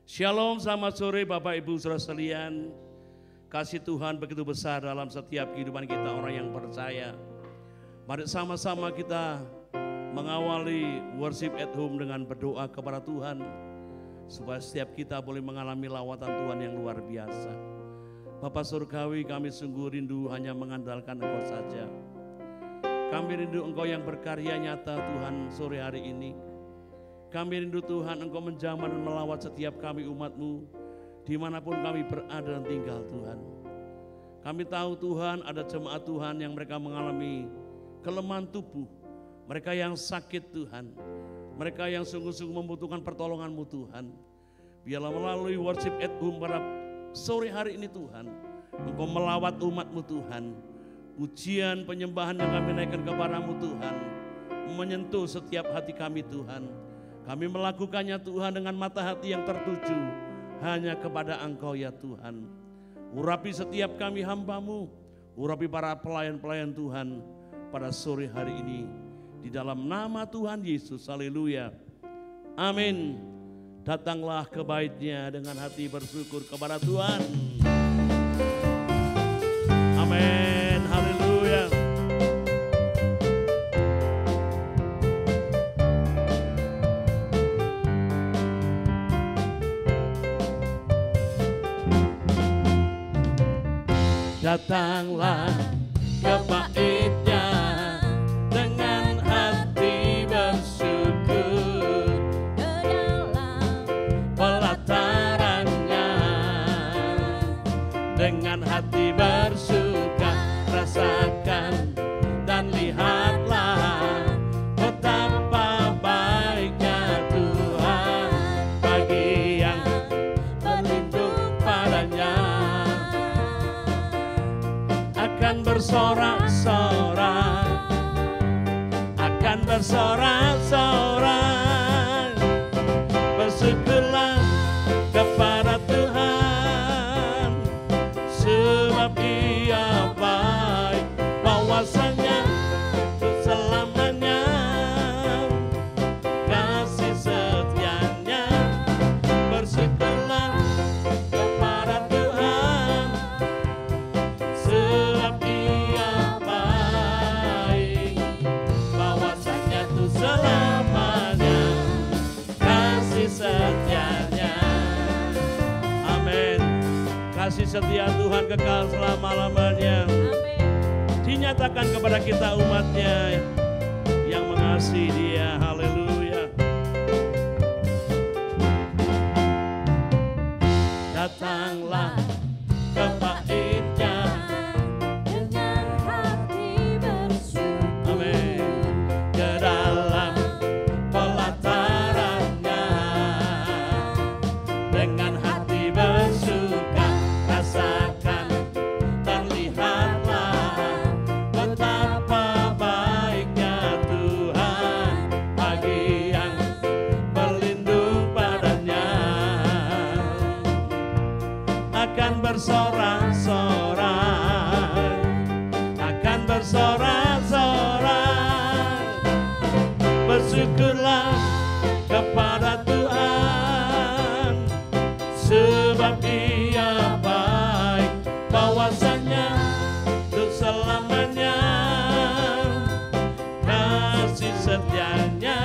Shalom, selamat sore Bapak Ibu Saudara sekalian. Kasih Tuhan begitu besar dalam setiap kehidupan kita orang yang percaya. Mari sama-sama kita mengawali worship at home dengan berdoa kepada Tuhan, supaya setiap kita boleh mengalami lawatan Tuhan yang luar biasa. Bapa Surgawi, kami sungguh rindu hanya mengandalkan Engkau saja. Kami rindu Engkau yang berkarya nyata Tuhan sore hari ini. Kami rindu Tuhan Engkau menjamah dan melawat setiap kami umat-Mu dimanapun kami berada dan tinggal Tuhan. Kami tahu Tuhan ada jemaat Tuhan yang mereka mengalami kelemahan tubuh, mereka yang sakit Tuhan, mereka yang sungguh-sungguh membutuhkan pertolongan-Mu Tuhan. Biarlah melalui worship at home pada sore hari ini Tuhan, Engkau melawat umat-Mu Tuhan. Pujian penyembahan yang kami naikkan kepada-Mu Tuhan menyentuh setiap hati kami Tuhan. Kami melakukannya Tuhan dengan mata hati yang tertuju hanya kepada Engkau ya Tuhan. Urapi setiap kami hamba-Mu, urapi para pelayan-pelayan Tuhan pada sore hari ini. Di dalam nama Tuhan Yesus, haleluya. Amin. Datanglah ke bait-Nya dengan hati bersyukur kepada Tuhan. Amin, haleluya. Datanglah ke bait-Nya dengan hati bersyukur, ke dalam pelataran-Nya dengan hati bersuka. Rasakan dan lihatlah betapa baiknya Tuhan bagi yang berlindung padanya. Akan bersorak-sorak, akan bersorak-sorak, bersyukurlah kepada Tuhan, sebab Ia baik, bahwasanya untuk selamanya kasih setia-Nya. Bersyukurlah kepada Tuhan, sebab Ia baik, bahwasanya untuk selamanya kasih setia-Nya. Amin. Kasih setia Tuhan kekal selama-lamanya. Dinyatakan kepada kita umat-Nya yang mengasihi Dia. Haleluya. Datanglah ke bait-Nya dengan hati bersyukur, Amin. Ke dalam pelataran-Nya dengan hati bersuka. Rasakan dan lihatlah betapa baiknya Tuhan bagi yang berlindung padanya. Akan bersorak-sorak, akan bersorak-sorak, bersyukurlah kepada Tuhan, sebab Ia baik, bahwasanya untuk selamanya kasih setia-Nya.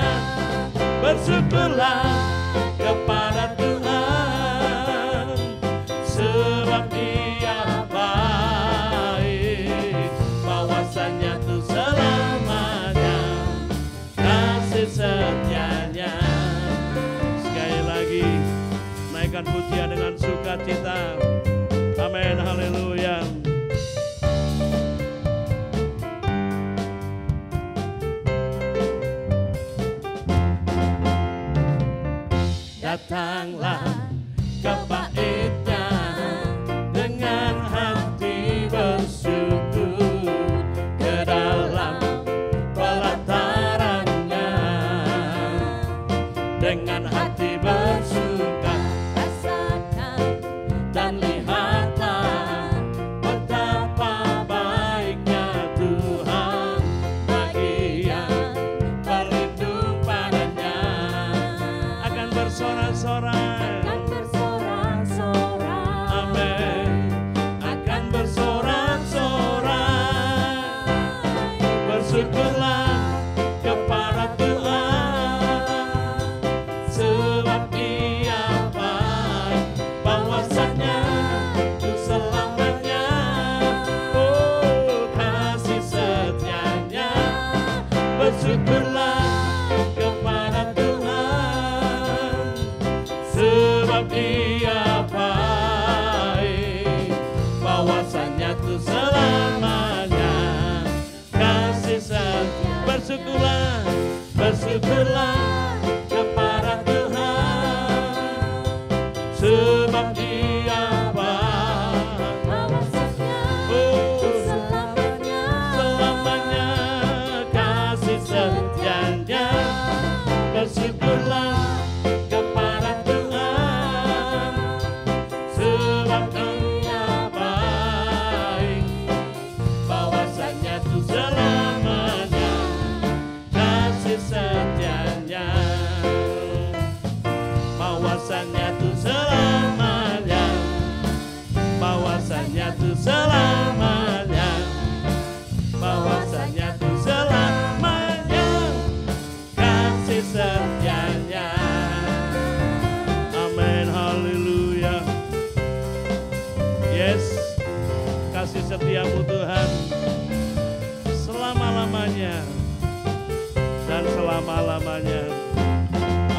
Bersyukurlah kepada Tuhan, sebab Ia baik, bahwasanya untuk selamanya kasih setia-Nya. Sekali lagi naikkan pujian dengan sukacita. Amin, haleluya. Datanglah ke bait-Nya dengan hati bersyukur, ke dalam pelataran-Nya dengan hati bersuka. rasakan Dan lihatlah betapa baiknya Tuhan bagi yang berlindung padanya. Akan bersorak-sorak, Bersyukurlah kepada Tuhan, sebab Dia baik. Bahwasanya selamanya Selamanya kasih setianya. Bersyukurlah kepada Tuhan, sebab Dia baik. Bahwasanya Tuhan selamanya kasih setianya. Bahwasanya Tuhan selamanya, bahwasanya Tuhan selamanya, bahwasanya Tuhan selamanya kasih setianya. Amin, haleluya. Yes, kasih setiamu Tuhan selama-lamanya dan selama-lamanya.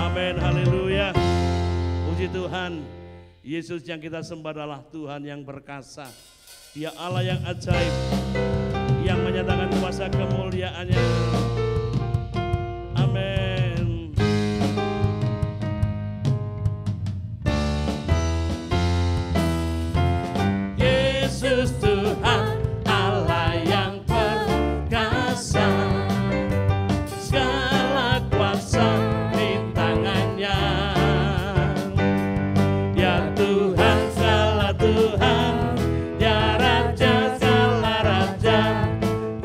Amin, haleluya. Puji Tuhan, Yesus yang kita sembah adalah Tuhan yang berkasa. Dia Allah yang ajaib, yang menyatakan kuasa kemuliaannya. Amin. Yesus Tuhan Allah yang perkasa, segala kuasa di tangannya. Ya Tuhan segala Tuhan, ya Raja segala Raja,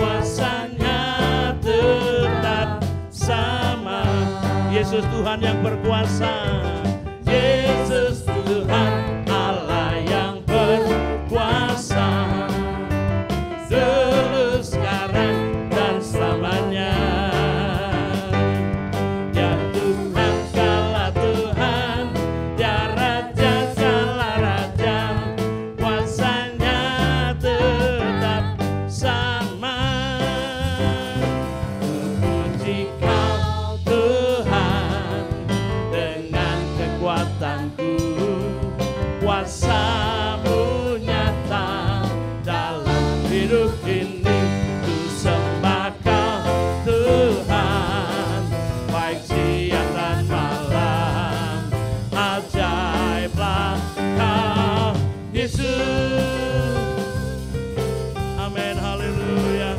kuasanya tetap sama. Yesus Tuhan yang berkuasa, Yesus Tuhan Allah yang berkuasa, dulu sekarang dan selamanya. Ya Tuhan segala Tuhan, ya Raja segala Raja, kuasanya tetap sama. Puji Kau Tuhan dengan kekuatanku, kuasa-Mu nyata dalam hidup ini. Ku sembah Kau Tuhan, baik siang dan malam. Ajaiblah Kau Yesus. Amin, haleluya.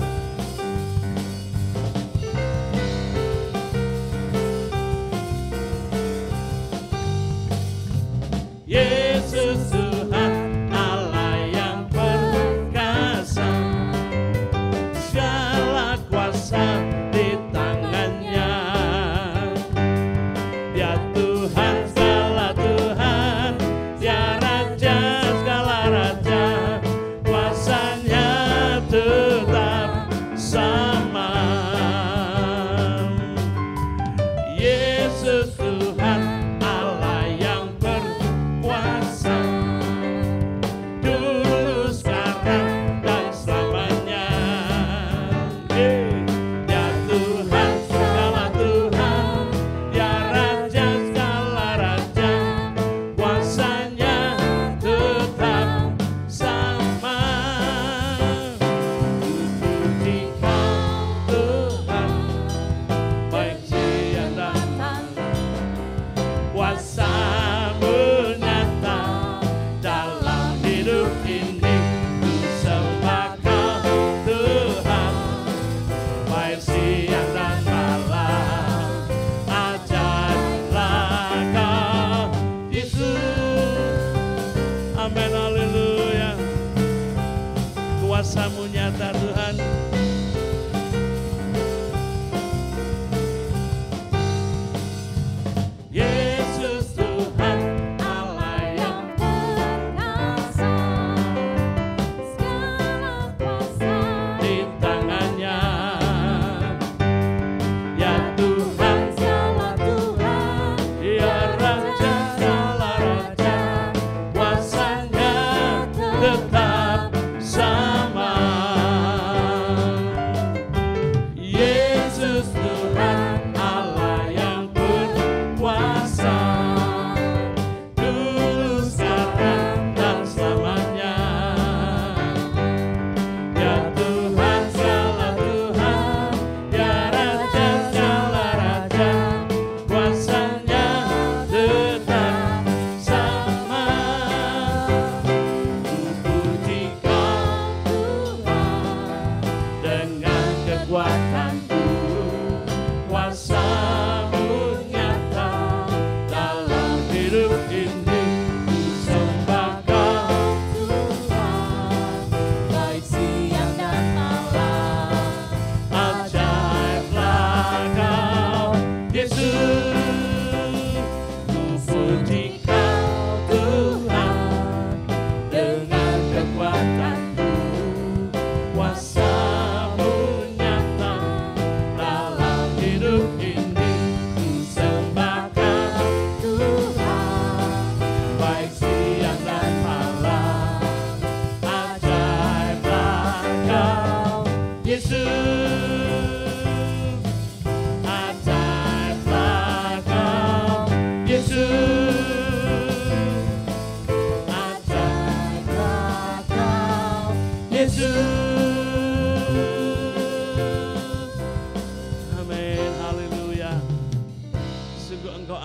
Yesus Tuhan Allah yang perkasa, segala kuasa di tangannya. Ya Tuhan segala Tuhan, ya Raja segala Raja, kuasanya tetap sama. Yesus Tuhan Allah yang berkuasa,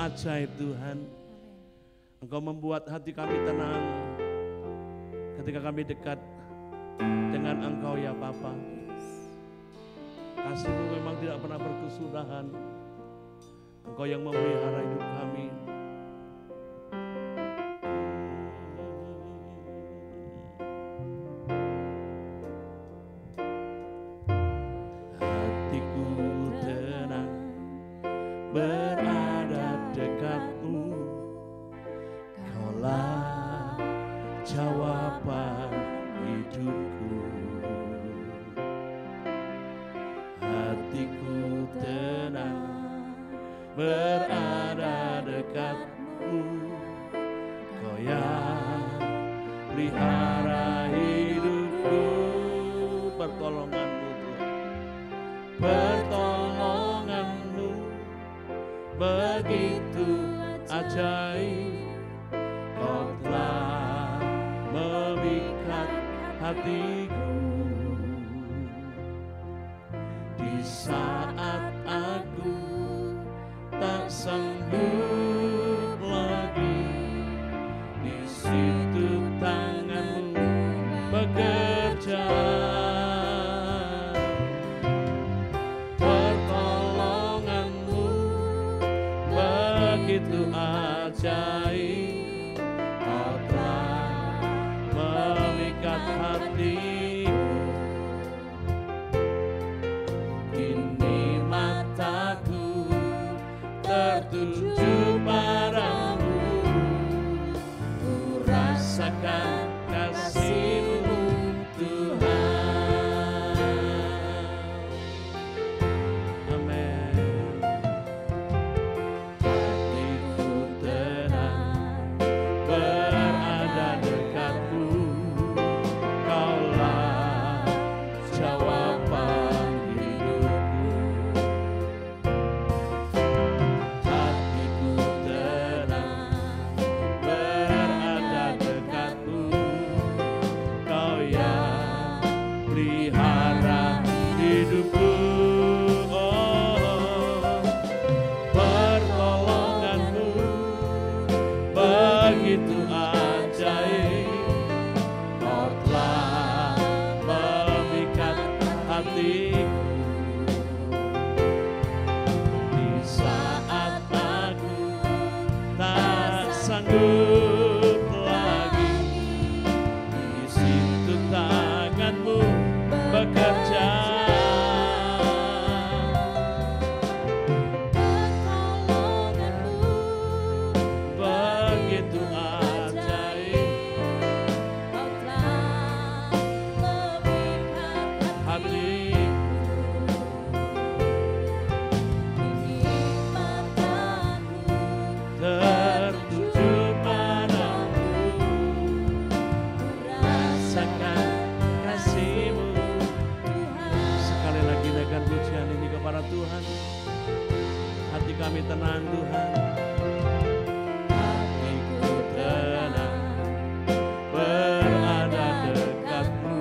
ajaib Tuhan. Engkau membuat hati kami tenang ketika kami dekat dengan Engkau ya Bapa. Kasih-Mu memang tidak pernah berkesudahan. Engkau yang memelihara hidup kami. Hatiku tenang berada dekat-Mu. Kaulah jawaban hidupku. Hatiku tenang berada dekat-Mu. Kau yang pelihara hidupku. Pertolongan-Mu Tuhan, pertolongan-Mu begitu ajaib. Kau telah memikat hatiku di saat aku tak sanggup lagi. Di situ tangan-Mu bekerja. Pertolongan-Mu begitu ajaib. Kau telah memikat hatiku. Kini mataku tertuju padamu. Ku rasakan kasih-Mu Tuhan. Amin. Hatiku tenang berada dekat-Mu. Kaulah jawaban hidupku. Hatiku tenang berada dekat-Mu. Kau yang pelihara hidupku. Oh, pertolongan-Mu begitu ajaib. Kau telah memikat hatiku di saat aku tak sanggup lagi. Di situ tangan-Mu bekerja. Pertolongan-Mu Begitu ajaib. Kau telah memikat Hatiku Kini mataku tertuju padamu. Rasakan kasih-Mu Tuhan. Sekali lagi naikkan pujian ini kepada Tuhan. Hati kami tenang Tuhan. Hatiku tenang berada dekat-Mu.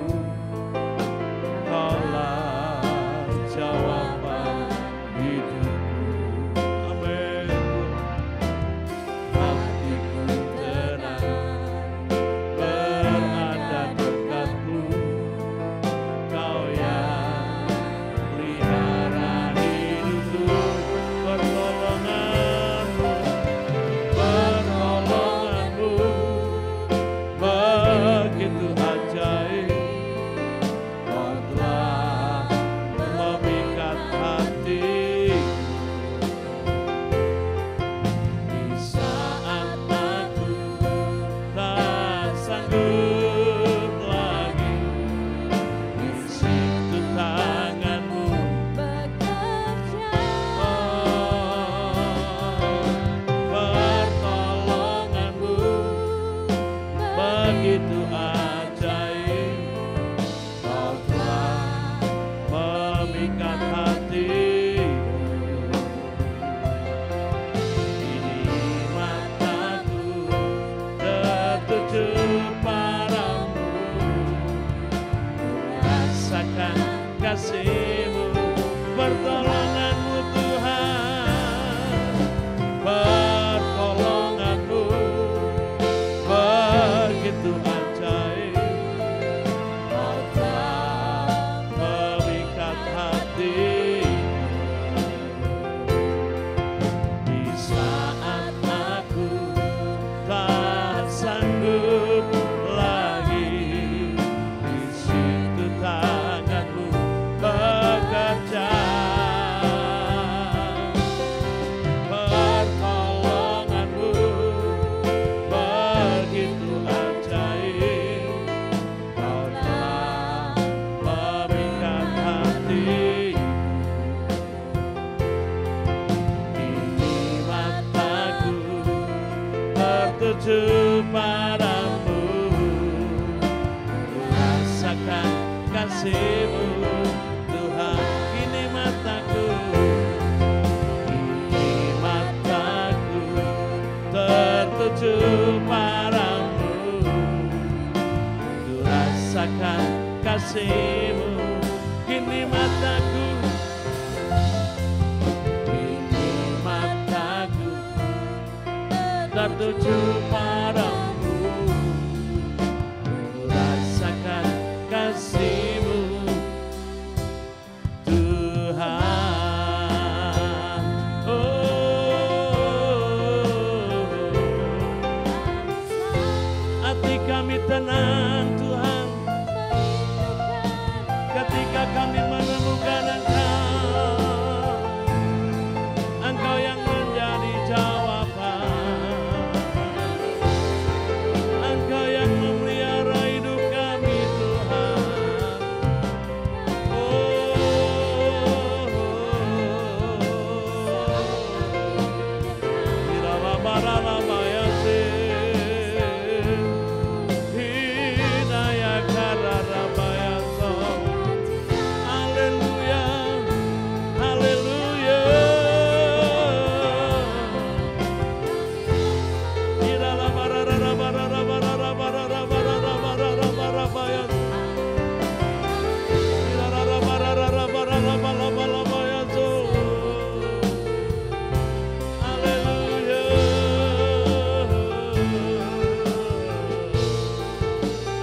Kaulah jawaban hidupku. Amin. Hatiku tenang berada dekat-Mu. Kau yang pelihara hidupku. Pertolongan-Mu tertuju padamu, rasakan kasih-Mu Tuhan. Kini mataku tertuju padamu, ku rasakan kasih-Mu. Kini mataku tertuju padamu, ku rasakan kasih-Mu Tuhan. Hati kami tenang Tuhan, ketika kami menemukan Engkau, Engkau yang menjadi jawaban, Engkau yang memelihara hidup kami Tuhan.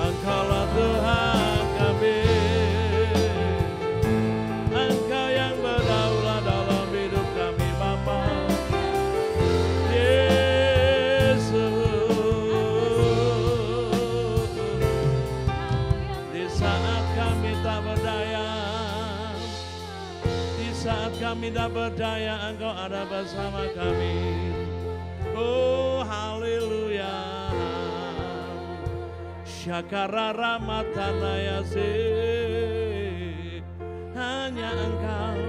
Engkaulah Tuhan kami, Engkau yang berdaulat dalam hidup kami Bapa. Yesus, di saat kami tak berdaya, di saat kami tak berdaya, Engkau ada bersama kami. Oh haleluya. Syakarara matanayase, hanya Engkau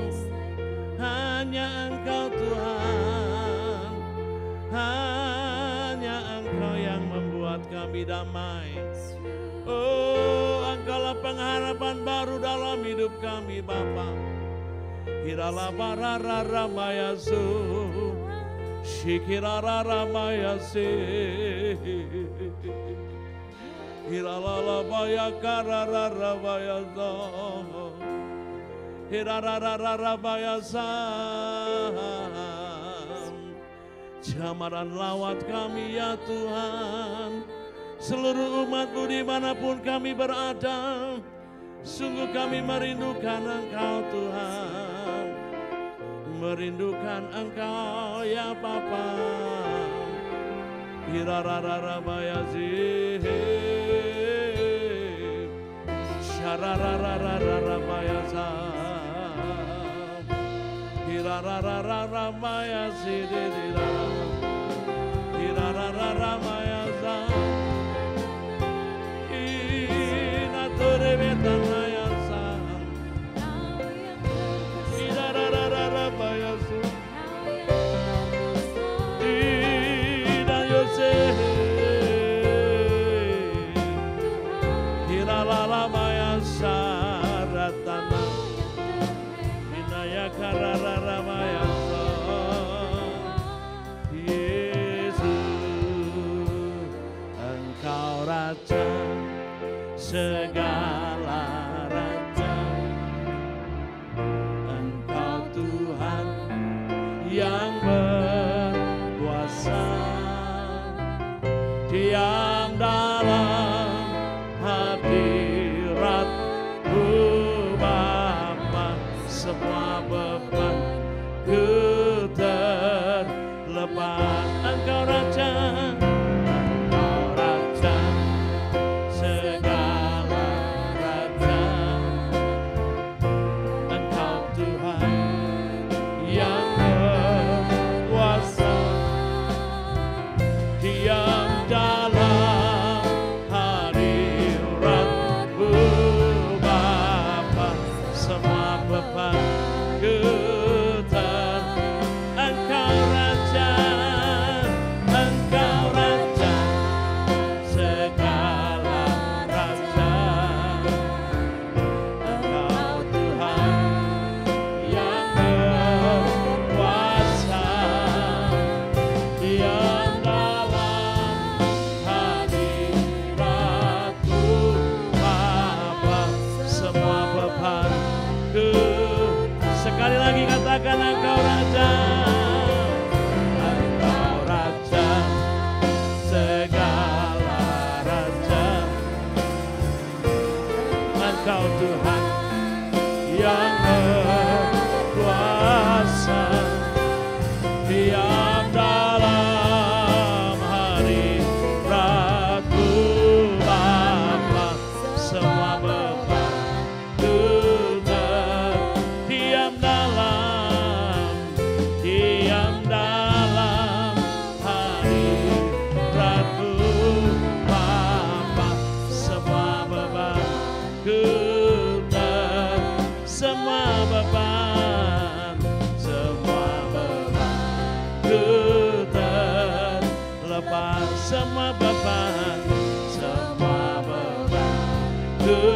Tuhan, hanya Engkau yang membuat kami damai. Oh Engkaulah pengharapan baru dalam hidup kami Bapa. Hirala barara mayasu, shikirara mayase. Hiralala baya karara baya zo, hirarara baya sam. Jamaran lawat kami ya Tuhan, seluruh umat-Mu dimanapun kami berada. Sungguh kami merindukan Engkau Tuhan, merindukan Engkau ya Bapa. Hirarara baya zih, shararara baya zam, hirarara baya zih, hirarara baya zam, inature betanaya zam, hirarara baya zam. Hiralala maya saratana, hinaya karara maya sa. Yesus, Engkau Raja segala raja, Engkau Tuhan yang berkuasa. Diam dalam hadirat-Mu Bapa, semua beban ku terlepas. Engkau Raja, Engkau Raja segala raja, Engkau Tuhan yang berkuasa. Diam dalam hadirat-Mu Bapa, semua beban ku terlepas. Engkau Raja, Engkau diam dalam hadirat-Mu Bapa, semua beban-Ku diam dalam hadirat-Mu Bapa, semua beban-Ku semua beban terlepas, semua beban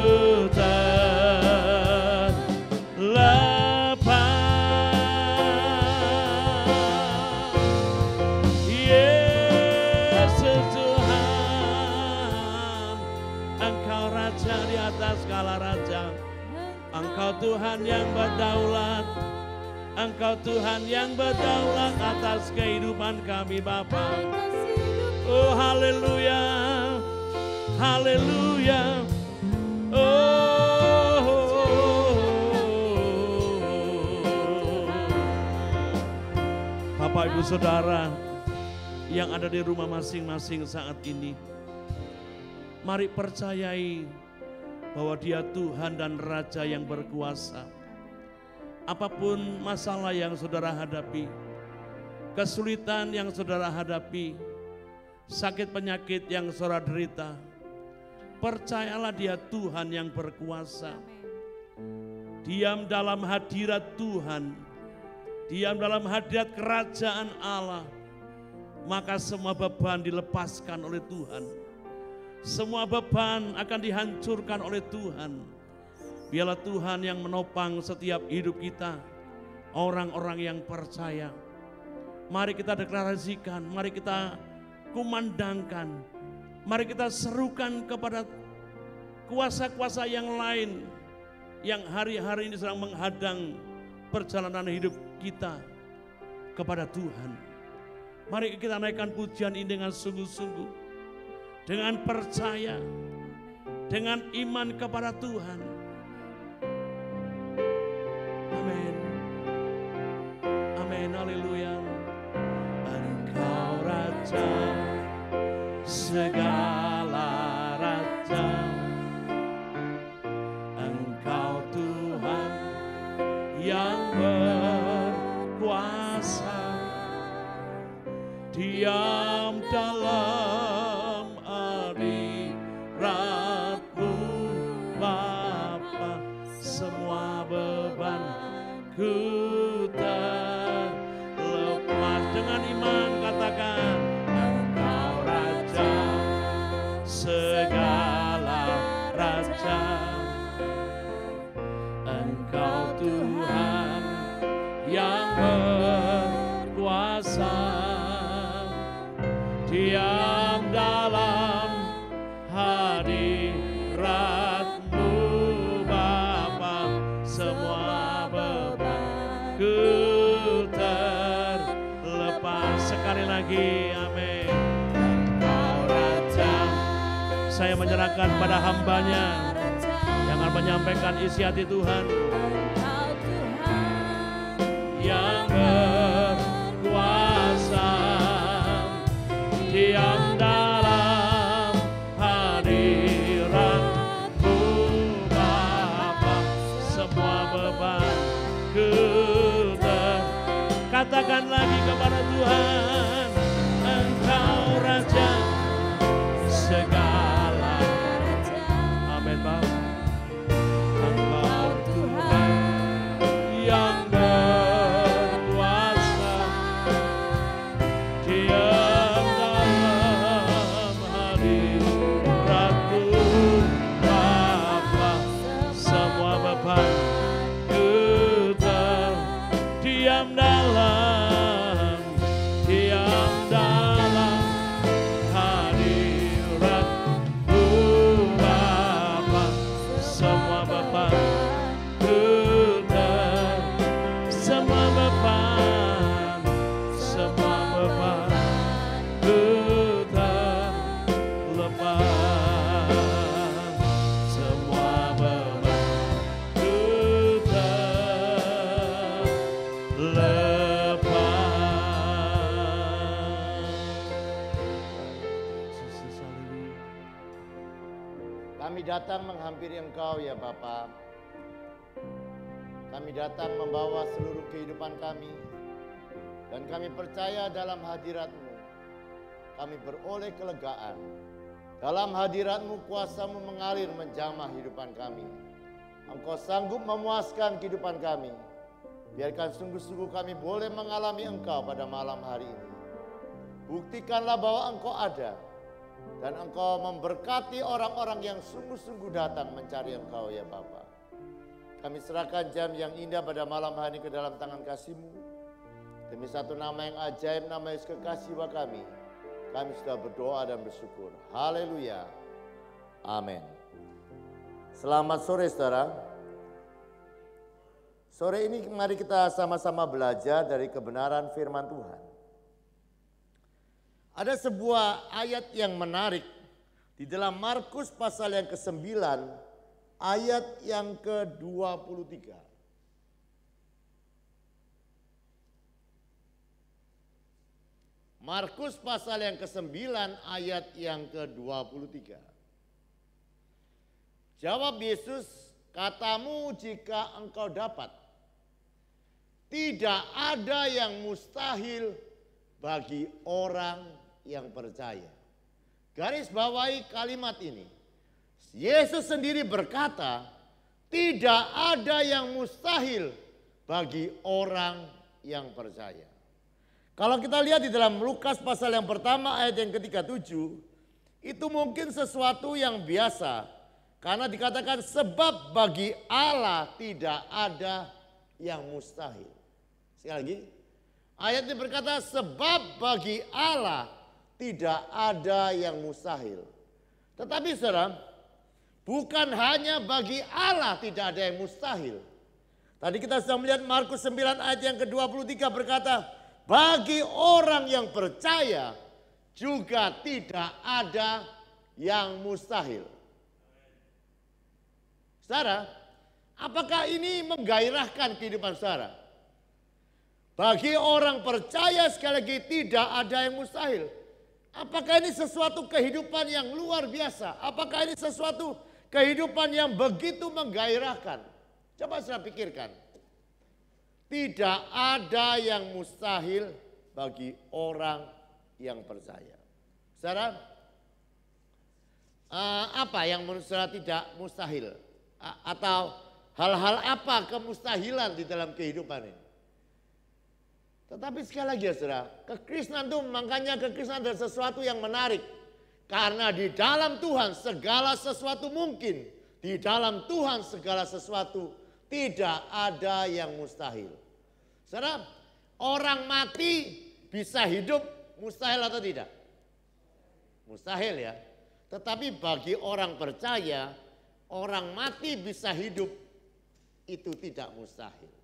terlepas. Yesus Tuhan, Engkau Raja di atas segala raja. Engkau Tuhan yang berdaulat, Engkau Tuhan yang berdaulat atas kehidupan kami Bapa. Oh haleluya, haleluya. Bapak Ibu Saudara yang ada di rumah masing-masing saat ini, mari percayai bahwa Dia Tuhan dan Raja yang berkuasa. Apapun masalah yang saudara hadapi, kesulitan yang saudara hadapi, sakit penyakit yang saudara derita, percayalah Dia Tuhan yang berkuasa. Diam dalam hadirat Tuhan, diam dalam hadirat kerajaan Allah, maka semua beban dilepaskan oleh Tuhan. Semua beban akan dihancurkan oleh Tuhan. Biarlah Tuhan yang menopang setiap hidup kita, orang-orang yang percaya. Mari kita deklarasikan, mari kita kumandangkan, mari kita serukan kepada kuasa-kuasa yang lain yang hari-hari ini sedang menghadang perjalanan hidup kita kepada Tuhan. Mari kita naikkan pujian ini dengan sungguh-sungguh, dengan percaya, dengan iman kepada Tuhan. Amin. Amin, haleluya. Engkau Raja, segala raja, Engkau Tuhan yang berkuasa, diam dalam hadirat-Mu Bapa, semua beban-Ku terlepas. Dengan iman katakan, Engkau Raja, segala raja, Engkau Tuhan yang berkuasa, diam dalam hadirat-Mu Bapa, semua beban-Ku terlepas. Sekali lagi, amin. Engkau Raja, saya menyerahkan pada hamba-Nya yang akan menyampaikan isi hati Tuhan. Engkau Tuhan Yang berkuasa, diam dalam hadirat-Mu Bapa, semua beban-Ku katakan lagi kepada Tuhan, Engkau Raja, segala. Amin Bapak. Engkau Tuhan yang berkuasa, diam dalam hadirat-Mu Bapa, semua beban-Ku diam dalam Kami datang menghampiri Engkau ya Bapa. Kami datang membawa seluruh kehidupan kami. Dan kami percaya dalam hadirat-Mu, kami beroleh kelegaan. Dalam hadirat-Mu kuasa-Mu mengalir menjamah hidupan kami. Engkau sanggup memuaskan kehidupan kami. Biarkan sungguh-sungguh kami boleh mengalami Engkau pada malam hari ini. Buktikanlah bahwa Engkau ada. Dan Engkau memberkati orang-orang yang sungguh-sungguh datang mencari Engkau ya Bapa. Kami serahkan jam yang indah pada malam hari ini ke dalam tangan kasih-Mu. Demi satu nama yang ajaib, nama Yesus kekasih kami sudah berdoa dan bersyukur. Haleluya. Amin. Selamat sore saudara. Sore ini mari kita sama-sama belajar dari kebenaran firman Tuhan. Ada sebuah ayat yang menarik di dalam Markus pasal yang ke-9 ayat yang ke-23. Markus pasal yang ke-9 ayat yang ke-23. Jawab Yesus, katamu jika engkau dapat. Tidak ada yang mustahil bagi orang yang percaya. Garis bawahi kalimat ini. Yesus sendiri berkata, tidak ada yang mustahil bagi orang yang percaya. Kalau kita lihat di dalam Lukas pasal yang pertama ayat yang ke-37, itu mungkin sesuatu yang biasa. Karena dikatakan sebab bagi Allah tidak ada yang mustahil. Sekali lagi, ayat ini berkata sebab bagi Allah tidak ada yang mustahil. Tetapi saudara, bukan hanya bagi Allah tidak ada yang mustahil. Tadi kita sudah melihat Markus 9 ayat yang ke-23 berkata, bagi orang yang percaya juga tidak ada yang mustahil. Saudara, apakah ini menggairahkan kehidupan saudara? Bagi orang percaya sekali lagi tidak ada yang mustahil. Apakah ini sesuatu kehidupan yang luar biasa? Apakah ini sesuatu kehidupan yang begitu menggairahkan? Coba saya pikirkan. Tidak ada yang mustahil bagi orang yang percaya. Saudara, apa yang menurut saudara tidak mustahil? Atau hal-hal apa kemustahilan di dalam kehidupan ini? Tetapi sekali lagi ya saudara, kekristenan itu makanya kekristenan adalah sesuatu yang menarik. Karena di dalam Tuhan segala sesuatu mungkin. Di dalam Tuhan segala sesuatu tidak ada yang mustahil. Saudara, orang mati bisa hidup mustahil atau tidak? Mustahil ya. Tetapi bagi orang percaya, orang mati bisa hidup itu tidak mustahil.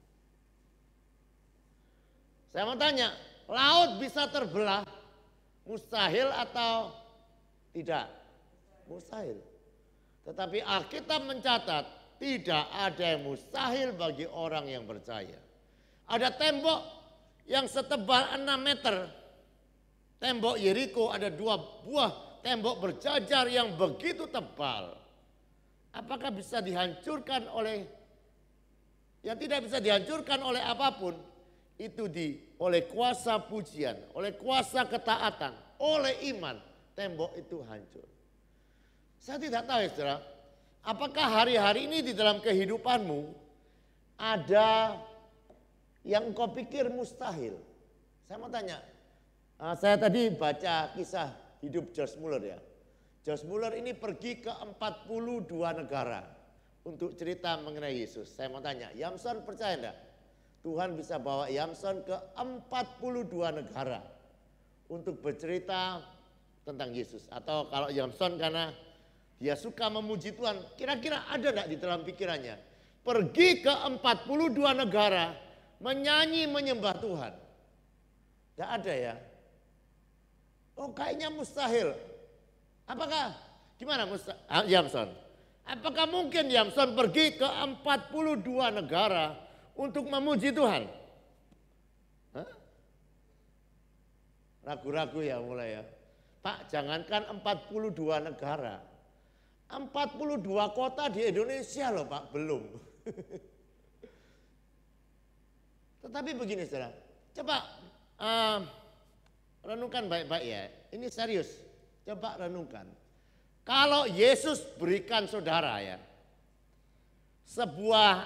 Saya mau tanya, laut bisa terbelah mustahil atau tidak? Mustahil. Tetapi Alkitab mencatat tidak ada yang mustahil bagi orang yang percaya. Ada tembok yang setebal 6 meter. Tembok Yeriko ada 2 buah tembok berjajar yang begitu tebal. Apakah bisa dihancurkan oleh, yang tidak bisa dihancurkan oleh apapun, itu oleh kuasa pujian, oleh kuasa ketaatan, oleh iman, tembok itu hancur. Saya tidak tahu ya saudara, apakah hari-hari ini di dalam kehidupanmu ada yang engkau pikir mustahil? Saya mau tanya, saya tadi baca kisah hidup George Muller ya. George Muller ini pergi ke 42 negara untuk cerita mengenai Yesus. Saya mau tanya, Yamson percaya enggak? Tuhan bisa bawa Yamson ke 42 negara untuk bercerita tentang Yesus. Atau kalau Yamson karena dia suka memuji Tuhan, kira-kira ada enggak di dalam pikirannya? Pergi ke 42 negara menyanyi menyembah Tuhan. Tidak ada ya. Oh kayaknya mustahil. Apakah gimana Yamson? Apakah mungkin Yamson pergi ke 42 negara untuk memuji Tuhan? Ragu-ragu ya mulai ya. Pak, jangankan 42 negara. 42 kota di Indonesia loh Pak, belum. Tetapi begini saudara, coba renungkan baik-baik ya, ini serius, coba renungkan. Kalau Yesus berikan saudara ya,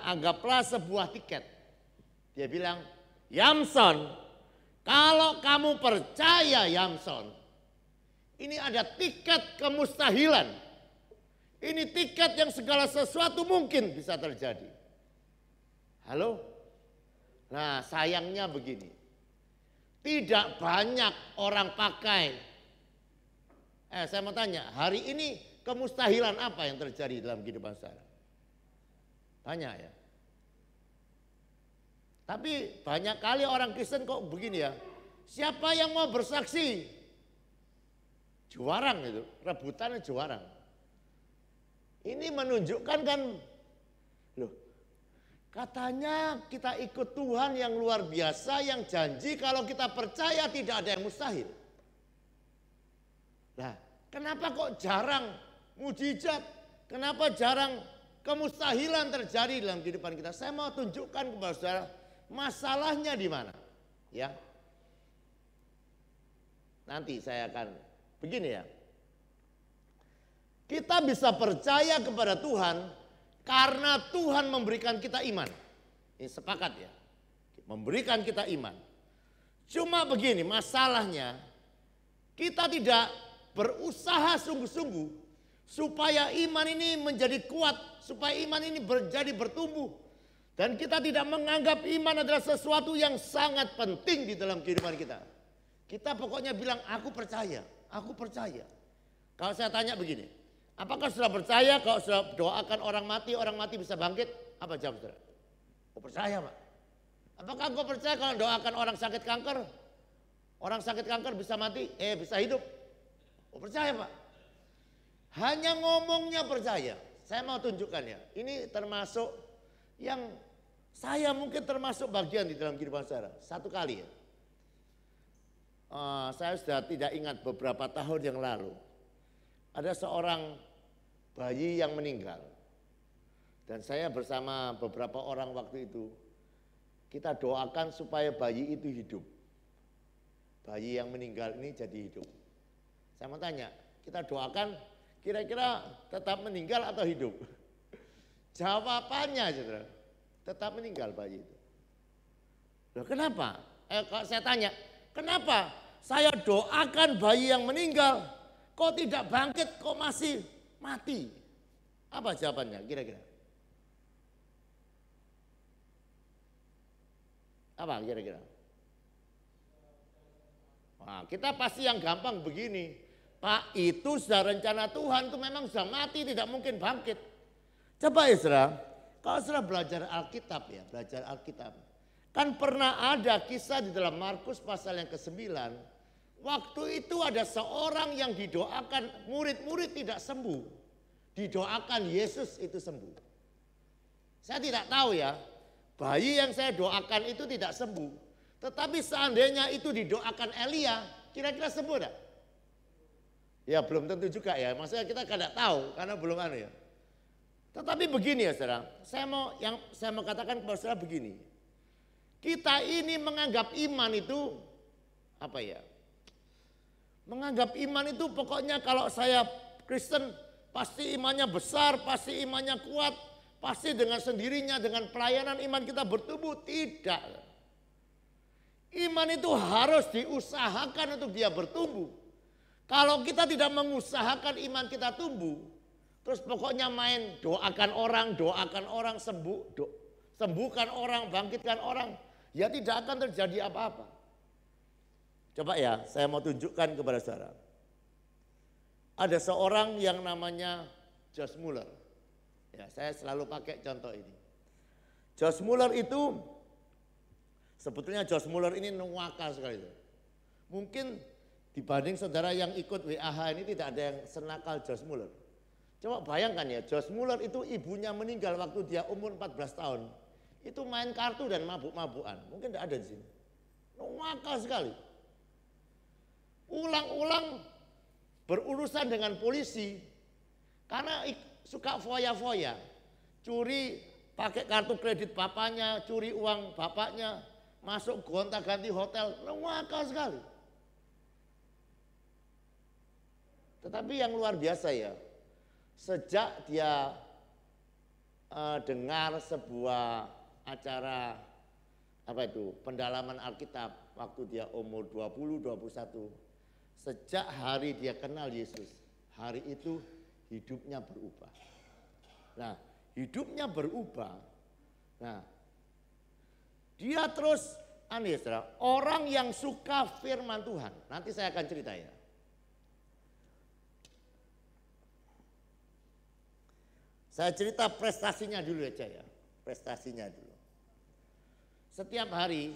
anggaplah sebuah tiket. Dia bilang, Yamson, kalau kamu percaya Yamson, ini ada tiket kemustahilan. Ini tiket yang segala sesuatu mungkin bisa terjadi. Halo? Nah sayangnya begini. Tidak banyak orang pakai. Saya mau tanya, hari ini kemustahilan apa yang terjadi dalam kehidupan saya? Banyak ya. Tapi banyak kali orang Kristen kok begini ya. Siapa yang mau bersaksi? Juarang itu, rebutannya juarang. Ini menunjukkan kan, loh, katanya kita ikut Tuhan yang luar biasa, yang janji kalau kita percaya tidak ada yang mustahil. Nah, kenapa kok jarang mujizat? Kenapa jarang kemustahilan terjadi dalam kehidupan kita? Saya mau tunjukkan kepada saudara masalahnya di mana, ya. Nanti saya akan begini ya. Kita bisa percaya kepada Tuhan karena Tuhan memberikan kita iman. Ini sepakat ya. Memberikan kita iman. Cuma begini masalahnya, kita tidak berusaha sungguh-sungguh supaya iman ini menjadi kuat, supaya iman ini menjadi bertumbuh. Dan kita tidak menganggap iman adalah sesuatu yang sangat penting di dalam kehidupan kita. Kita pokoknya bilang aku percaya, aku percaya. Kalau saya tanya begini, apakah sudah percaya kalau sudah doakan orang mati bisa bangkit? Apa jawab saudara? Oh percaya Pak. Apakah engkau percaya kalau doakan orang sakit kanker? Orang sakit kanker bisa mati, bisa hidup? Oh percaya Pak. Hanya ngomongnya percaya. Saya mau tunjukkan ya. Ini termasuk yang saya mungkin termasuk bagian di dalam kehidupan saya. Satu kali ya. Saya sudah tidak ingat beberapa tahun yang lalu. Ada seorang bayi yang meninggal. Dan saya bersama beberapa orang waktu itu, kita doakan supaya bayi itu hidup. Bayi yang meninggal ini jadi hidup. Saya mau tanya, kita doakan kira-kira tetap meninggal atau hidup? Jawabannya saudara, tetap meninggal bayi itu. Loh kenapa? Kalau saya tanya, kenapa saya doakan bayi yang meninggal, kok tidak bangkit, kok masih mati? Apa jawabannya kira-kira? Apa kira-kira? Nah, kita pasti yang gampang begini. Pak, itu sudah rencana Tuhan, itu memang sudah mati, tidak mungkin bangkit. Coba ya saudara, kalau saudara belajar Alkitab ya, belajar Alkitab. Kan pernah ada kisah di dalam Markus pasal yang ke-9. Waktu itu ada seorang yang didoakan, murid-murid tidak sembuh. Didoakan Yesus itu sembuh. Saya tidak tahu ya, bayi yang saya doakan itu tidak sembuh. Tetapi seandainya itu didoakan Elia, kira-kira sembuh enggak? Ya belum tentu juga ya, maksudnya kita tidak tahu karena belum ada ya. Tetapi begini ya saudara, saya mau katakan kepada saudara begini. Kita ini menganggap iman itu apa ya? Menganggap iman itu pokoknya kalau saya Kristen pasti imannya besar, pasti imannya kuat, pasti dengan sendirinya dengan pelayanan iman kita bertumbuh. Tidak. Iman itu harus diusahakan untuk dia bertumbuh. Kalau kita tidak mengusahakan iman kita tumbuh, terus pokoknya main doakan orang sembuhkan orang, bangkitkan orang, ya tidak akan terjadi apa-apa. Coba ya, saya mau tunjukkan kepada saudara. Ada seorang yang namanya Josh Muller. Ya, saya selalu pakai contoh ini. Josh Muller itu, sebetulnya Josh Muller ini nuwaka sekali. Mungkin dibanding saudara yang ikut WAH ini tidak ada yang senakal Josh Muller. Coba bayangkan ya, Josh Muller itu ibunya meninggal waktu dia umur 14 tahun. Itu main kartu dan mabuk-mabukan. Mungkin tidak ada di sini. Nuwaka sekali. Ulang-ulang berurusan dengan polisi. Karena suka foya-foya, curi pakai kartu kredit bapaknya, curi uang bapaknya, masuk gonta-ganti hotel, nakal sekali. Tetapi yang luar biasa ya, sejak dia dengar sebuah acara pendalaman Alkitab waktu dia umur 20-21, sejak hari dia kenal Yesus, hari itu hidupnya berubah. Nah, hidupnya berubah. Nah, dia terus orang yang suka firman Tuhan. Nanti saya akan cerita ya. Saya cerita prestasinya dulu aja ya. Prestasinya dulu. Setiap hari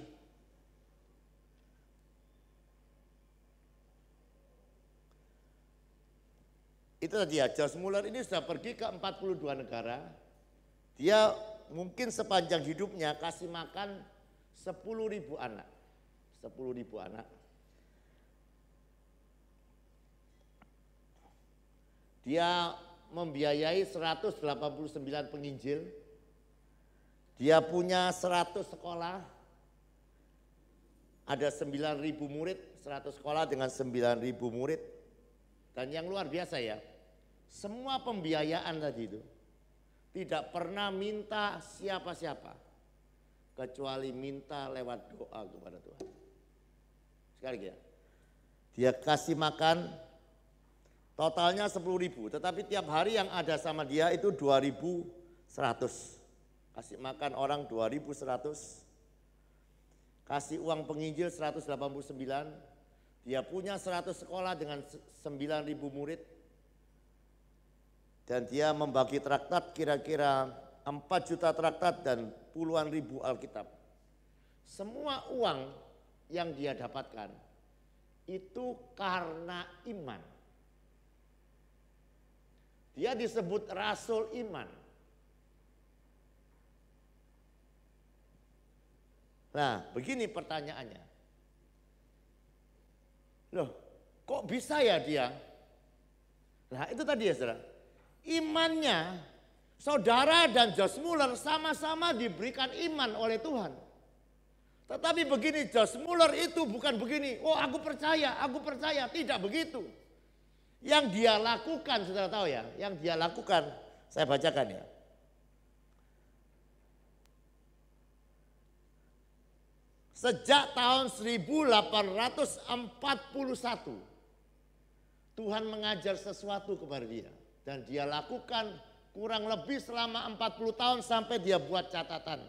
itu tadi ya, George Muller ini sudah pergi ke 42 negara. Dia mungkin sepanjang hidupnya kasih makan 10.000 anak. 10.000 anak. Dia membiayai 189 penginjil. Dia punya 100 sekolah. Ada 9.000 murid, 100 sekolah dengan 9.000 murid. Dan yang luar biasa ya, semua pembiayaan tadi itu tidak pernah minta siapa-siapa, kecuali minta lewat doa kepada Tuhan. Sekali lagi ya, dia kasih makan totalnya 10.000, tetapi tiap hari yang ada sama dia itu 2.100. Kasih makan orang 2.100, kasih uang penginjil 189, dia punya 100 sekolah dengan 9.000 murid. Dan dia membagi traktat kira-kira 4 juta traktat dan puluhan ribu Alkitab. Semua uang yang dia dapatkan itu karena iman. Dia disebut rasul iman. Nah, begini pertanyaannya. Loh, kok bisa ya dia? Nah, itu tadi ya saudara. Imannya, saudara dan George Muller sama-sama diberikan iman oleh Tuhan. Tetapi begini, George Muller itu bukan begini, oh aku percaya, tidak begitu. Yang dia lakukan, saudara tahu ya, yang dia lakukan, saya bacakan ya. Sejak tahun 1841, Tuhan mengajar sesuatu kepada dia. Dan dia lakukan kurang lebih selama 40 tahun sampai dia buat catatan.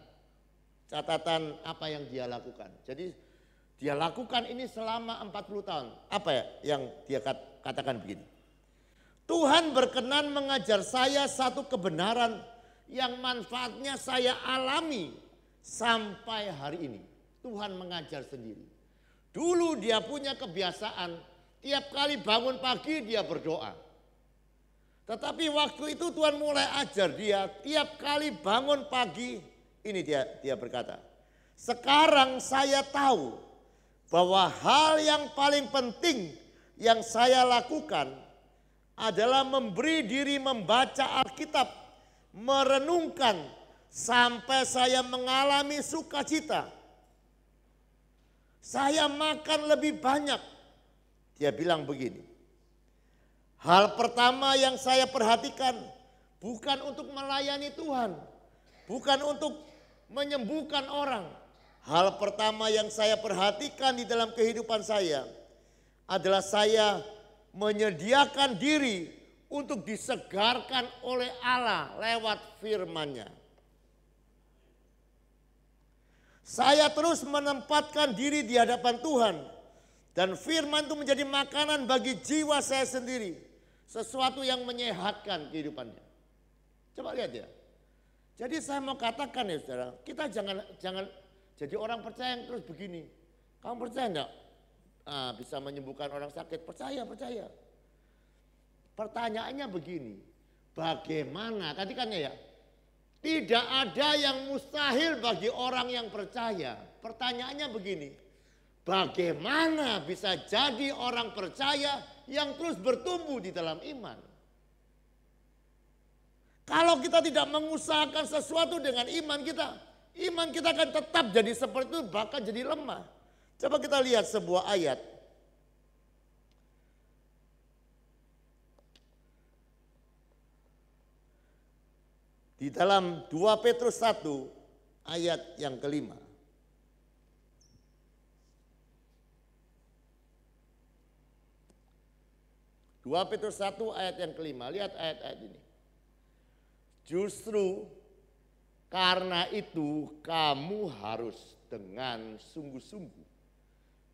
Catatan apa yang dia lakukan. Jadi dia lakukan ini selama 40 tahun. Apa ya yang dia katakan begini. Tuhan berkenan mengajar saya satu kebenaran yang manfaatnya saya alami sampai hari ini. Tuhan mengajar sendiri. Dulu dia punya kebiasaan tiap kali bangun pagi dia berdoa. Tetapi waktu itu Tuhan mulai ajar dia tiap kali bangun pagi, ini dia berkata, sekarang saya tahu bahwa hal yang paling penting yang saya lakukan adalah memberi diri membaca Alkitab, merenungkan sampai saya mengalami sukacita. Saya makan lebih banyak. Dia bilang begini. Hal pertama yang saya perhatikan bukan untuk melayani Tuhan, bukan untuk menyembuhkan orang. Hal pertama yang saya perhatikan di dalam kehidupan saya adalah saya menyediakan diri untuk disegarkan oleh Allah lewat firman-Nya. Saya terus menempatkan diri di hadapan Tuhan dan firman itu menjadi makanan bagi jiwa saya sendiri. Sesuatu yang menyehatkan kehidupannya. Coba lihat ya. Jadi saya mau katakan ya saudara, kita jangan jadi orang percaya yang terus begini. Kamu percaya enggak? Bisa menyembuhkan orang sakit? Percaya. Pertanyaannya begini, bagaimana? Tadi kan ya, tidak ada yang mustahil bagi orang yang percaya. Pertanyaannya begini, bagaimana bisa jadi orang percaya yang terus bertumbuh di dalam iman? Kalau kita tidak mengusahakan sesuatu dengan iman kita akan tetap jadi seperti itu, bahkan jadi lemah. Coba kita lihat sebuah ayat. Di dalam 2 Petrus 1 ayat yang kelima. 2 Petrus 1 ayat yang kelima, lihat ayat-ayat ini. Justru karena itu kamu harus dengan sungguh-sungguh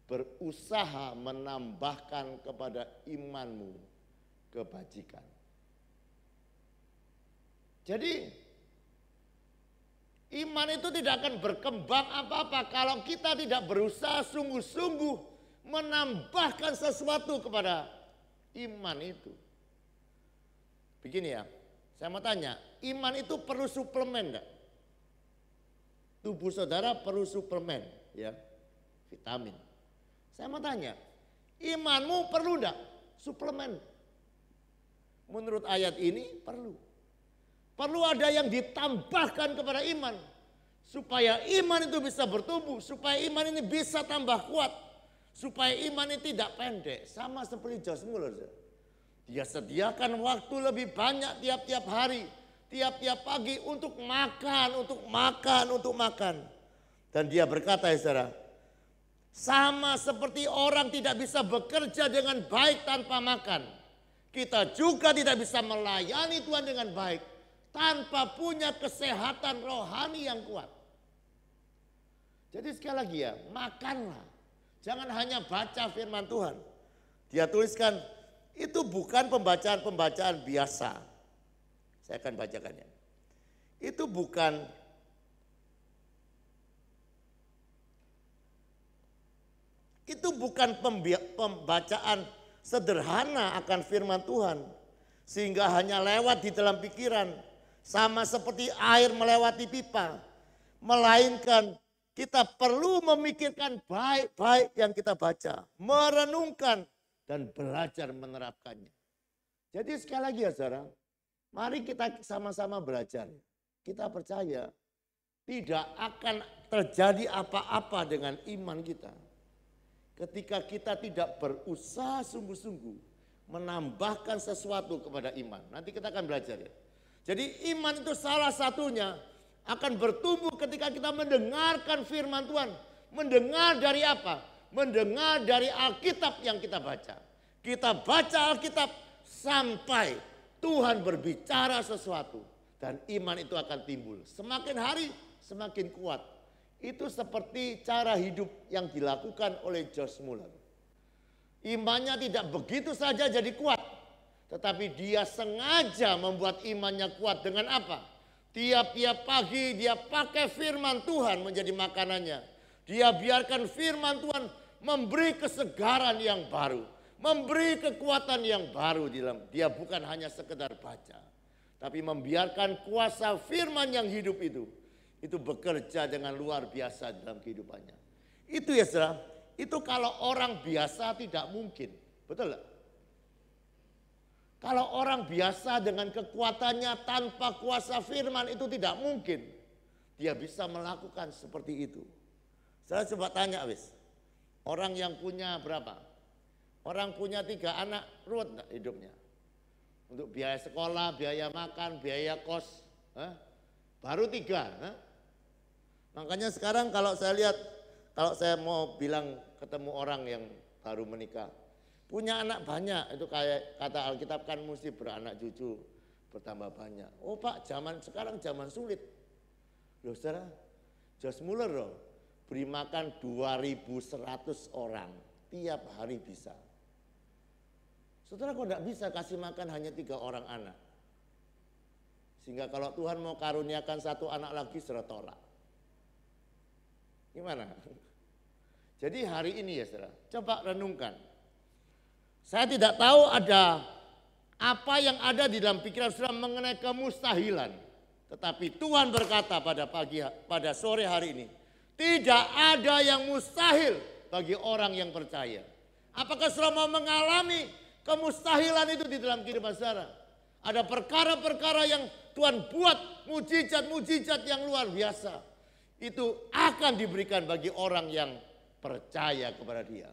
berusaha menambahkan kepada imanmu kebajikan. Jadi iman itu tidak akan berkembang apa-apa kalau kita tidak berusaha sungguh-sungguh menambahkan sesuatu kepada iman itu. Begini ya, saya mau tanya, iman itu perlu suplemen enggak? Tubuh saudara perlu suplemen, ya, vitamin. Saya mau tanya, imanmu perlu enggak suplemen? Menurut ayat ini perlu. Perlu ada yang ditambahkan kepada iman. Supaya iman itu bisa bertumbuh, supaya iman ini bisa tambah kuat. Supaya iman ini tidak pendek. Sama seperti Josh Muller. Dia sediakan waktu lebih banyak tiap-tiap hari. Tiap-tiap pagi untuk makan. Dan dia berkata ya saudara, sama seperti orang tidak bisa bekerja dengan baik tanpa makan. Kita juga tidak bisa melayani Tuhan dengan baik tanpa punya kesehatan rohani yang kuat. Jadi sekali lagi ya, makanlah. Jangan hanya baca firman Tuhan. Dia tuliskan, itu bukan pembacaan-pembacaan biasa. Saya akan bacakannya. Itu bukan pembacaan sederhana akan firman Tuhan. Sehingga hanya lewat di dalam pikiran. Sama seperti air melewati pipa. Melainkan kita perlu memikirkan baik-baik yang kita baca. Merenungkan dan belajar menerapkannya. Jadi sekali lagi ya saudara. Mari kita sama-sama belajar. Kita percaya tidak akan terjadi apa-apa dengan iman kita. Ketika kita tidak berusaha sungguh-sungguh menambahkan sesuatu kepada iman. Nanti kita akan belajar ya. Jadi iman itu salah satunya akan bertumbuh ketika kita mendengarkan firman Tuhan. Mendengar dari apa? Mendengar dari Alkitab yang kita baca. Kita baca Alkitab sampai Tuhan berbicara sesuatu. Dan iman itu akan timbul. Semakin hari semakin kuat. Itu seperti cara hidup yang dilakukan oleh Josh Muller. Imannya tidak begitu saja jadi kuat. Tetapi dia sengaja membuat imannya kuat dengan apa? Tiap-tiap pagi dia pakai firman Tuhan menjadi makanannya. Dia biarkan firman Tuhan memberi kesegaran yang baru. Memberi kekuatan yang baru di dalam. Dia bukan hanya sekedar baca. Tapi membiarkan kuasa firman yang hidup itu bekerja dengan luar biasa dalam kehidupannya. Itu ya saudara, itu kalau orang biasa tidak mungkin. Betul gak? Kalau orang biasa dengan kekuatannya tanpa kuasa firman itu tidak mungkin. Dia bisa melakukan seperti itu. Saya coba tanya wis. Orang yang punya berapa? Orang punya 3 anak, ruwet gak hidupnya? Untuk biaya sekolah, biaya makan, biaya kos. Baru 3. Makanya sekarang kalau saya lihat, kalau saya mau bilang ketemu orang yang baru menikah. Punya anak banyak, itu kayak kata Alkitab kan mesti beranak cucu bertambah banyak. Oh Pak, sekarang zaman sulit. Loh saudara, Josh Muller loh, beri makan 2.100 orang tiap hari bisa. Saudara kok enggak bisa kasih makan hanya 3 orang anak? Sehingga kalau Tuhan mau karuniakan 1 anak lagi sudah tolak. Gimana? Jadi hari ini ya saudara, coba renungkan. Saya tidak tahu ada apa yang ada di dalam pikiran saudara mengenai kemustahilan. Tetapi Tuhan berkata pada sore hari ini, tidak ada yang mustahil bagi orang yang percaya. Apakah saudara mau mengalami kemustahilan itu di dalam kehidupan saudara? Ada perkara-perkara yang Tuhan buat, mujizat-mujizat yang luar biasa. Itu akan diberikan bagi orang yang percaya kepada Dia.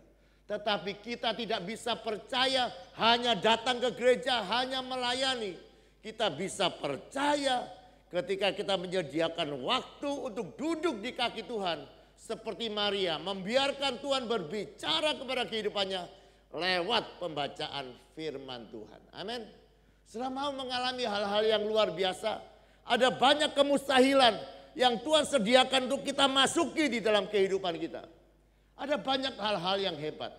Tetapi kita tidak bisa percaya hanya datang ke gereja, hanya melayani. Kita bisa percaya ketika kita menyediakan waktu untuk duduk di kaki Tuhan. Seperti Maria, membiarkan Tuhan berbicara kepada kehidupannya lewat pembacaan firman Tuhan. Amin. Setelah mau mengalami hal-hal yang luar biasa, ada banyak kemustahilan yang Tuhan sediakan untuk kita masuki di dalam kehidupan kita. Ada banyak hal-hal yang hebat.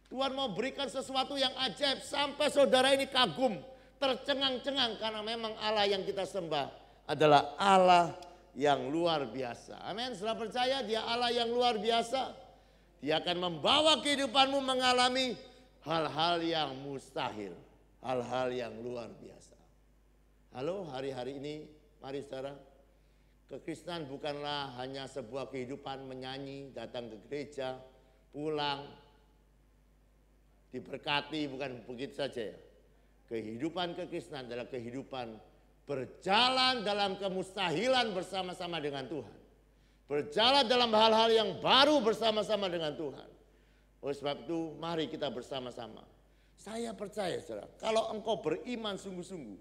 Tuhan mau berikan sesuatu yang ajaib sampai saudara ini kagum, tercengang-cengang karena memang Allah yang kita sembah adalah Allah yang luar biasa. Amin. Setelah percaya Dia Allah yang luar biasa, Dia akan membawa kehidupanmu mengalami hal-hal yang mustahil, hal-hal yang luar biasa. Halo, hari-hari ini mari saudara, kekristenan bukanlah hanya sebuah kehidupan menyanyi, datang ke gereja, pulang, diberkati, bukan begitu saja ya. Kehidupan kekristenan adalah kehidupan berjalan dalam kemustahilan bersama-sama dengan Tuhan. Berjalan dalam hal-hal yang baru bersama-sama dengan Tuhan. Oleh sebab itu mari kita bersama-sama. Saya percaya saudara, kalau engkau beriman sungguh-sungguh,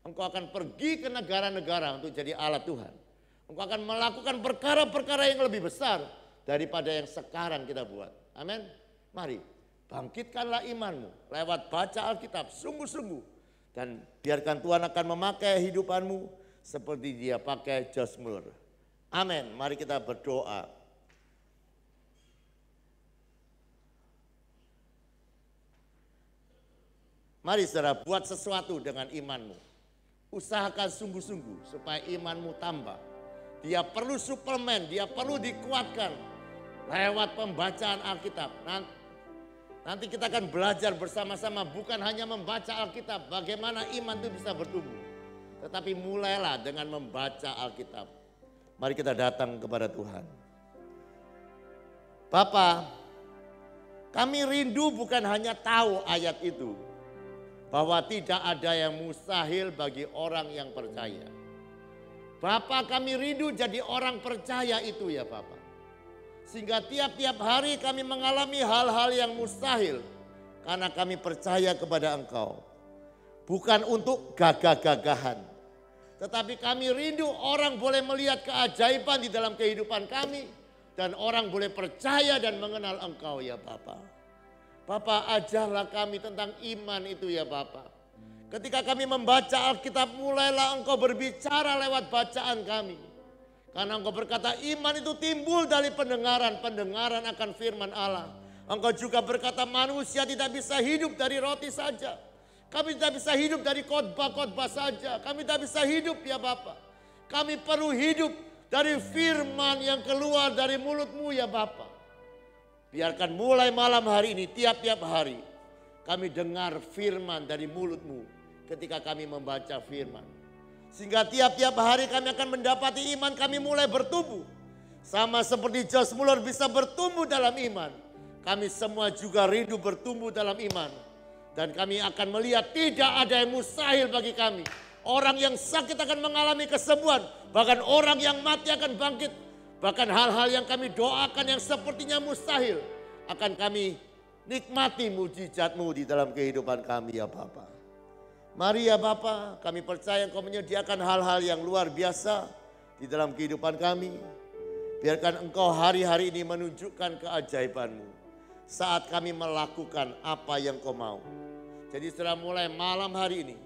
engkau akan pergi ke negara-negara untuk jadi alat Tuhan. Engkau akan melakukan perkara-perkara yang lebih besar daripada yang sekarang kita buat. Amin. Mari bangkitkanlah imanmu lewat baca Alkitab sungguh-sungguh. Dan biarkan Tuhan akan memakai hidupanmu seperti Dia pakai Josh Muller. Amin. Mari kita berdoa. Mari saudara, buat sesuatu dengan imanmu. Usahakan sungguh-sungguh supaya imanmu tambah. Dia perlu suplemen, dia perlu dikuatkan lewat pembacaan Alkitab. Nanti kita akan belajar bersama-sama bukan hanya membaca Alkitab, bagaimana iman itu bisa bertumbuh. Tetapi mulailah dengan membaca Alkitab. Mari kita datang kepada Tuhan. Bapa, kami rindu bukan hanya tahu ayat itu, bahwa tidak ada yang mustahil bagi orang yang percaya. Bapa, kami rindu jadi orang percaya itu ya Bapa. Sehingga tiap-tiap hari kami mengalami hal-hal yang mustahil. Karena kami percaya kepada Engkau. Bukan untuk gagah-gagahan. Tetapi kami rindu orang boleh melihat keajaiban di dalam kehidupan kami. Dan orang boleh percaya dan mengenal Engkau ya Bapa. Bapa, ajarlah kami tentang iman itu ya Bapa. Ketika kami membaca Alkitab, mulailah Engkau berbicara lewat bacaan kami. Karena Engkau berkata iman itu timbul dari pendengaran akan firman Allah. Engkau juga berkata manusia tidak bisa hidup dari roti saja. Kami tidak bisa hidup dari khotbah-khotbah saja. Kami tidak bisa hidup ya Bapa. Kami perlu hidup dari firman yang keluar dari mulut-Mu ya Bapa. Biarkan mulai malam hari ini, tiap-tiap hari kami dengar firman dari mulut-Mu ketika kami membaca firman. Sehingga tiap-tiap hari kami akan mendapati iman kami mulai bertumbuh. Sama seperti Josh Muller bisa bertumbuh dalam iman. Kami semua juga rindu bertumbuh dalam iman. Dan kami akan melihat tidak ada yang mustahil bagi kami. Orang yang sakit akan mengalami kesembuhan. Bahkan orang yang mati akan bangkit. Bahkan hal-hal yang kami doakan yang sepertinya mustahil. Akan kami nikmati mujizat-Mu di dalam kehidupan kami ya Bapa. Mari ya Bapa, kami percaya Engkau menyediakan hal-hal yang luar biasa di dalam kehidupan kami. Biarkan Engkau hari-hari ini menunjukkan keajaiban-Mu saat kami melakukan apa yang Kau mau. Jadi setelah mulai malam hari ini,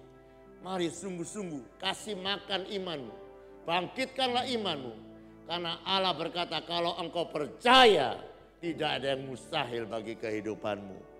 mari sungguh-sungguh kasih makan iman-Mu. Bangkitkanlah iman-Mu. Karena Allah berkata kalau Engkau percaya tidak ada yang mustahil bagi kehidupan-Mu.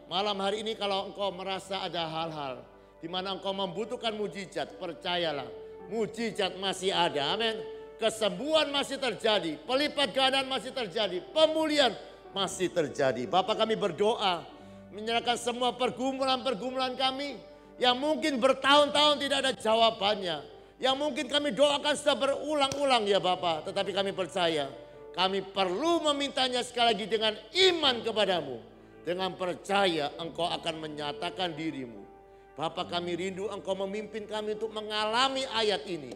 Malam hari ini kalau engkau merasa ada hal-hal di mana engkau membutuhkan mujizat, percayalah mujizat masih ada. Amin. Kesembuhan masih terjadi, pelipat gandaan masih terjadi, pemulihan masih terjadi. Bapa, kami berdoa menyerahkan semua pergumulan-pergumulan kami yang mungkin bertahun-tahun tidak ada jawabannya. Yang mungkin kami doakan sudah berulang-ulang ya Bapa, tetapi kami percaya kami perlu memintanya sekali lagi dengan iman kepadamu. Dengan percaya Engkau akan menyatakan dirimu. Bapa, kami rindu Engkau memimpin kami untuk mengalami ayat ini.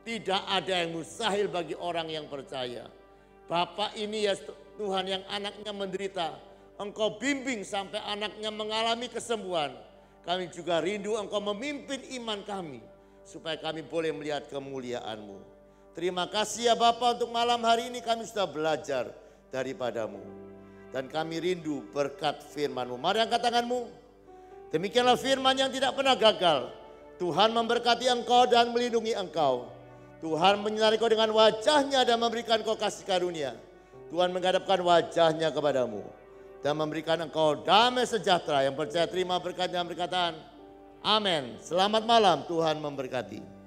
Tidak ada yang mustahil bagi orang yang percaya. Bapa, ini ya Tuhan yang anaknya menderita, Engkau bimbing sampai anaknya mengalami kesembuhan. Kami juga rindu Engkau memimpin iman kami, supaya kami boleh melihat kemuliaan-Mu. Terima kasih ya Bapa, untuk malam hari ini kami sudah belajar daripadamu. Dan kami rindu berkat firman-Mu. Mari angkat tanganmu. Demikianlah firman yang tidak pernah gagal. Tuhan memberkati engkau dan melindungi engkau. Tuhan menyinari kau dengan wajahnya dan memberikan kau kasih karunia. Tuhan menghadapkan wajahnya kepadamu dan memberikan engkau damai sejahtera. Yang percaya terima berkat dan berkatan. Amin. Selamat malam, Tuhan memberkati.